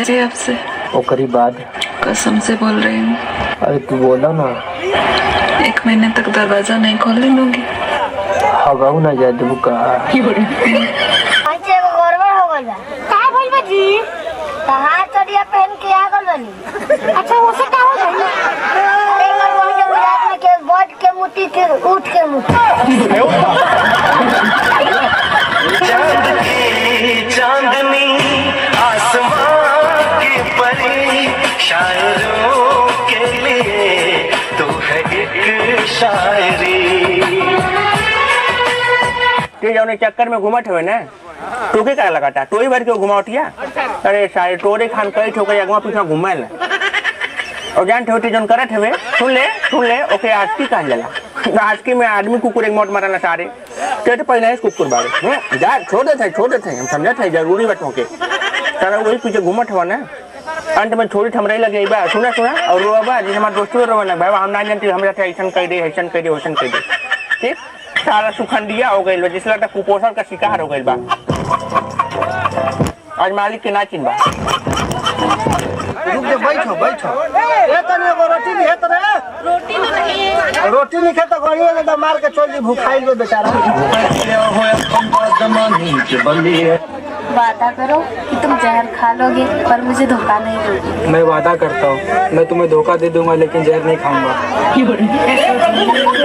जी आपसे ओकरी बाद कसम से बोल रही हूँ, अरे तू बोला ना 1 महीने तक दरवाजा नहीं खोलने दूंगी। हगाऊ ना जाए देबू का गड़बड़ हो गइल बा। का भइल बा जी? हाथ चढ़िया पहन के आ गइल बानी। अच्छा ओसे का हो गइल? अरे मरवा जब रात में के बैठ के मुट्ठी के उठ के मुट्ठी। चांदनी आसमां की परी शायरों के लिए तो है एक शायरी। ते जाने चक्कर में घुमट हुए ना तो के क्या लगाता तो ही भर के घुमावटिया। अरे सारे टोरे खान कई ठोकर अगवा पीछा घुमाए ला और जान ठोटी जोन करत हवे सुन ले ओके आस्की कहा जाला। आस्की में आदमी कुकुर एक मोट मारना सारे ते तो पहले ही कुकुर बारे जा छोड़ देते हम समझत है जरूरी बात होके सारा वही पीछे घुमट हुआ ना। अंत में थोड़ी ठमराई लगे बा सुना और रो बा जिस हमारे दोस्तों रो लग भाई हम ना जानते हमरा ऐसा कह दे ऐसा कह दे वैसा कह दे ठीक सारा सुखंडिया हो गई जिस लगता कुपोषण का शिकार हो गई बा। आज मालिक के ना चिन्ह बा। बैठो ए तने एगो रोटी भी है तने रोटी नहीं खे तो गड़िए में मार के चोली भूखाई ले बेचारा। वादा करो कि तुम जहर खा लोगे पर मुझे धोखा नहीं दोगे। मैं वादा करता हूँ मैं तुम्हें धोखा दे दूंगा लेकिन जहर नहीं खाऊंगा।